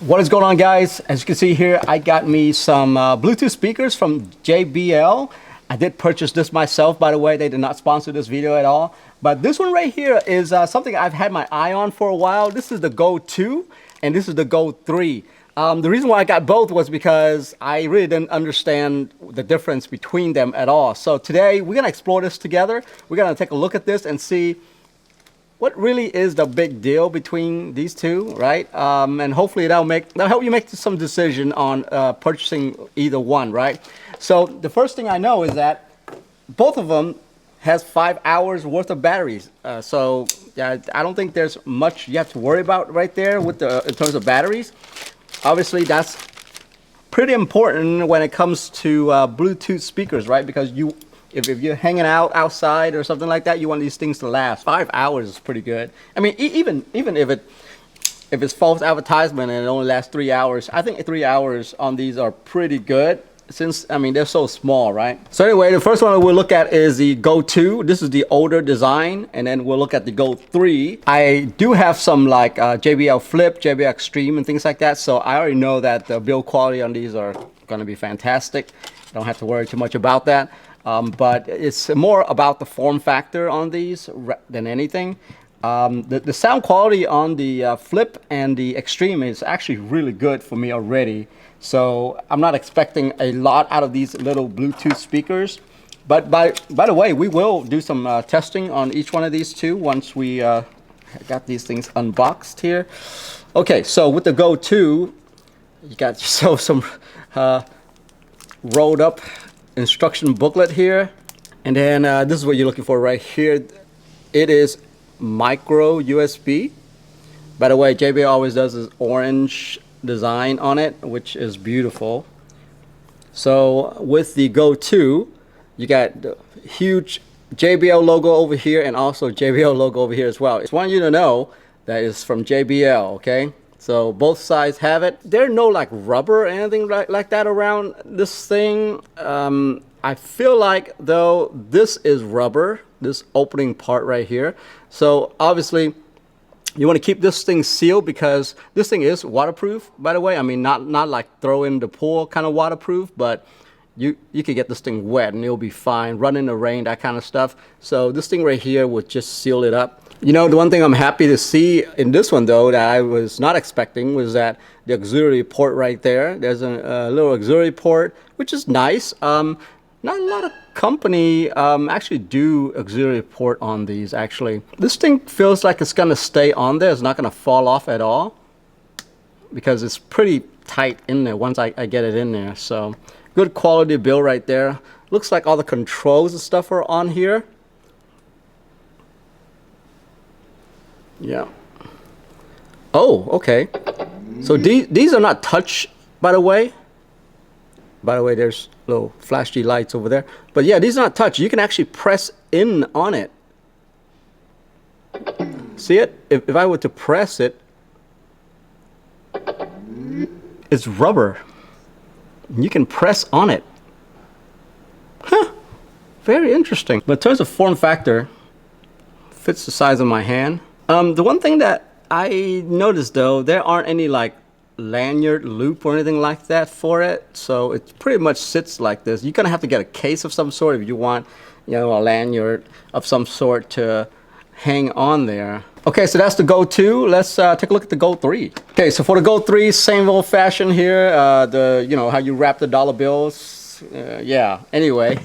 What is going on, guys? As you can see here, I got me some Bluetooth speakers from JBL. I did purchase this myself, by the way. They did not sponsor this video at all. But this one right here is something I've had my eye on for a while. This is the Go 2 and this is the Go 3. The reason why I got both was because I really didn't understand the difference between them at all. So today we're gonna explore this together. We're gonna take a look at this and see what really is the big deal between these two, right? And hopefully that'll help you make some decision on purchasing either one, right? So the first thing I know is that both of them has 5 hours worth of batteries. So yeah, I don't think there's much you have to worry about right there with in terms of batteries. Obviously, that's pretty important when it comes to Bluetooth speakers, right? Because if you're hanging out outside or something like that, you want these things to last. 5 hours is pretty good. I mean, even if it's false advertisement and it only lasts 3 hours, I think 3 hours on these are pretty good. Since, I mean, they're so small, right? So anyway, the first one we'll look at is the Go 2. This is the older design, and then we'll look at the Go 3. I do have some like JBL Flip, JBL Extreme, and things like that, so I already know that the build quality on these are gonna be fantastic. Don't have to worry too much about that. But it's more about the form factor on these than anything. The sound quality on the Flip and the Extreme is actually really good for me already. So I'm not expecting a lot out of these little Bluetooth speakers. But by the way, we will do some testing on each one of these two once we got these things unboxed here. Okay, so with the Go 2, you got yourself some rolled up instruction booklet here. And then this is what you're looking for right here. It is micro USB. By the way, JBL always does this orange design on it, which is beautiful. So with the Go 2, you got the huge JBL logo over here and also JBL logo over here as well. I just want you to know that it's from JBL, okay? So both sides have it. There's no like rubber or anything like that around this thing. I feel like though this is rubber, this opening part right here. So obviously you want to keep this thing sealed because this thing is waterproof, by the way. I mean, not like throw in the pool kind of waterproof, but you could get this thing wet and it'll be fine. Run in the rain, that kind of stuff. So this thing right here would just seal it up. You know, the one thing I'm happy to see in this one though that I was not expecting was that the auxiliary port right there. There's a little auxiliary port, which is nice. Not a lot of company actually do auxiliary port on these actually. This thing feels like it's gonna stay on there. It's not gonna fall off at all because it's pretty tight in there once I get it in there. So good quality build right there. Looks like all the controls and stuff are on here. Yeah. Oh, okay. So these are not touch, by the way. By the way, there's little flashy lights over there. But yeah, these are not touch. You can actually press in on it. See it? If I were to press it, it's rubber. You can press on it. Huh. Very interesting. But in terms of form factor, fits the size of my hand. The one thing that I noticed though, there aren't any like lanyard loop or anything like that for it, so it pretty much sits like this. You're gonna have to get a case of some sort if you want, you know, a lanyard of some sort to hang on there. Okay, so that's the Go 2. Let's take a look at the Go 3. Okay, so for the Go 3, same old fashion here. You know how you wrap the dollar bills. Yeah. Anyway.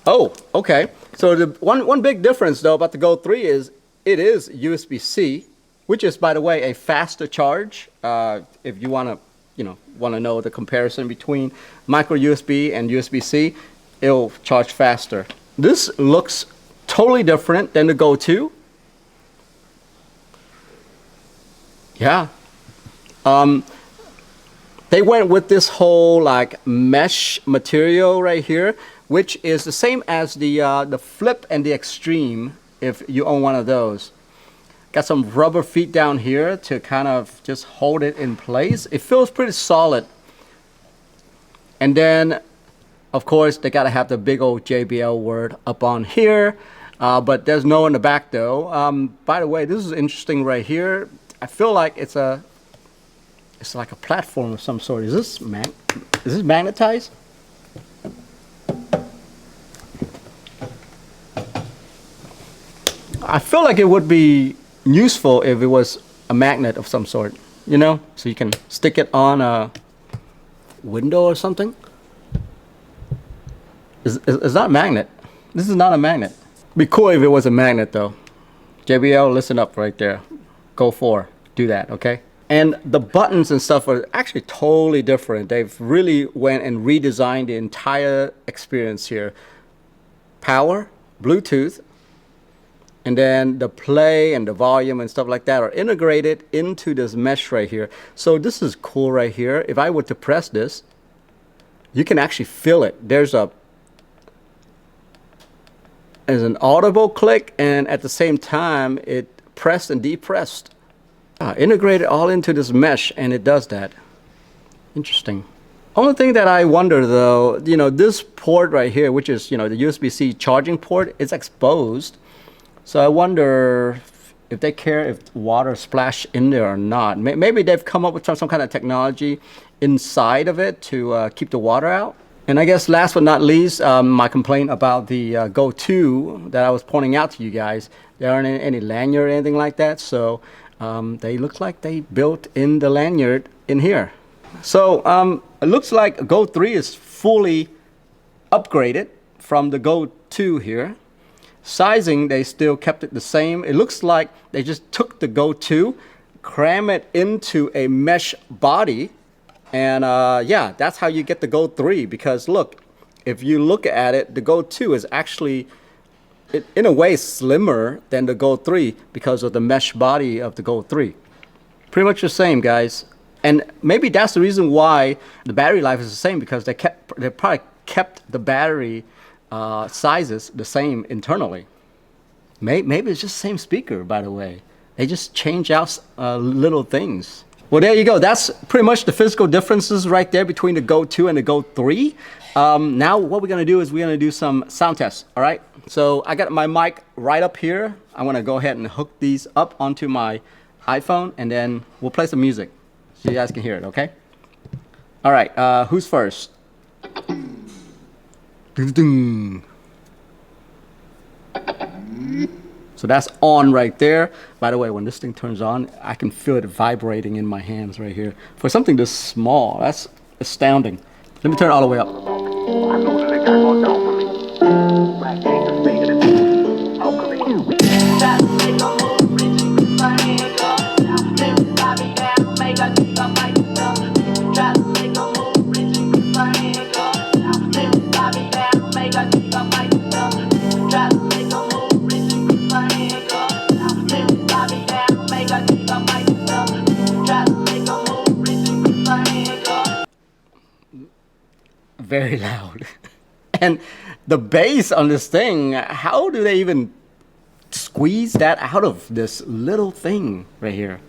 Oh, okay. So the one big difference though about the Go 3 is it is USB-C, which is, by the way, a faster charge. If you want to know the comparison between micro USB and USB-C, it'll charge faster. This looks totally different than the Go 2. Yeah. They went with this whole like mesh material right here, which is the same as the Flip and the Extreme if you own one of those. Got some rubber feet down here to kind of just hold it in place. It feels pretty solid. And then, of course, they gotta have the big old JBL word up on here. But there's no in the back though. By the way, this is interesting right here. I feel like it's a It's like a platform of some sort. Is this magnetized? I feel like it would be useful if it was a magnet of some sort, you know, so you can stick it on a window or something. It's not a magnet. This is not a magnet. Be cool if it was a magnet though. JBL, listen up right there. Go for do that, okay? And the buttons and stuff are actually totally different. They've really went and redesigned the entire experience here. Power, Bluetooth, and then the play and the volume and stuff like that are integrated into this mesh right here. So this is cool right here. If I were to press this, you can actually feel it. There's an audible click, and at the same time it pressed and depressed. Integrated all into this mesh, and it does that. Interesting. Only thing that I wonder though, you know, this port right here, which is, you know, the USB-C charging port, is exposed. So I wonder if they care if water splash in there or not. Maybe they've come up with some kind of technology inside of it to keep the water out. And I guess last but not least, my complaint about the Go 2 that I was pointing out to you guys. There aren't any lanyard or anything like that. So they look like they built in the lanyard in here. So it looks like Go 3 is fully upgraded from the Go 2 here. Sizing, they still kept it the same. It looks like they just took the Go 2, cram it into a mesh body, and yeah, that's how you get the Go 3. Because look, if you look at it, the Go 2 is actually, in a way, slimmer than the Go 3 because of the mesh body of the Go 3. Pretty much the same, guys. And maybe that's the reason why the battery life is the same, because they probably kept the battery sizes the same internally. Maybe it's just the same speaker, by the way. They just change out little things. Well, there you go. That's pretty much the physical differences right there between the Go 2 and the Go 3. Now what we're going to do is we're going to do some sound tests. All right. So I got my mic right up here. I'm going to go ahead and hook these up onto my iPhone, and then we'll play some music so you guys can hear it. Okay. All right. Who's first? So that's on right there. By the way, when this thing turns on, I can feel it vibrating in my hands right here. For something this small, that's astounding. Let me turn it all the way up. Very loud. And the bass on this thing, how do they even squeeze that out of this little thing right here?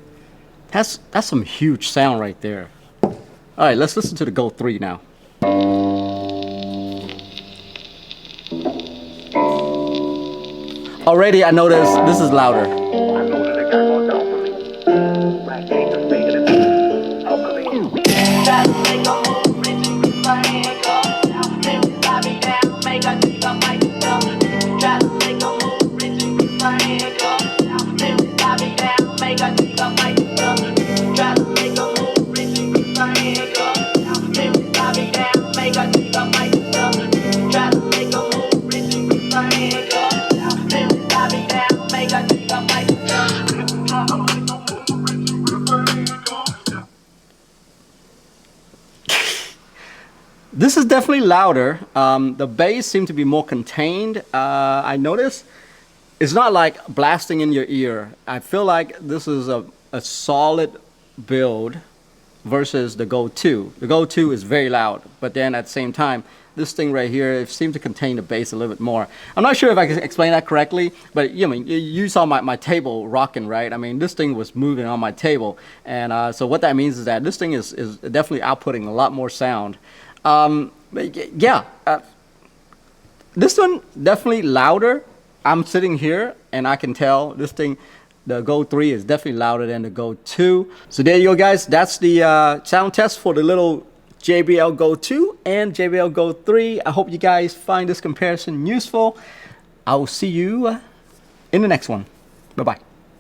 That's some huge sound right there. All right, let's listen to the Go 3 now. Already I noticed this is louder. This is definitely louder. The bass seems to be more contained. I noticed it's not like blasting in your ear. I feel like this is a solid build versus the Go 2. The Go 2 is very loud, but then at the same time, this thing right here, it seems to contain the bass a little bit more. I'm not sure if I can explain that correctly, but you saw my table rocking, right? I mean, this thing was moving on my table. And so what that means is that this thing is definitely outputting a lot more sound. Yeah, this one definitely louder. I'm sitting here and I can tell this thing The Go 3 is definitely louder than the Go 2. So there you go, guys. That's the sound test for the little JBL Go 2 and JBL Go 3. I hope you guys find this comparison useful. I will see you in the next one. Bye-bye.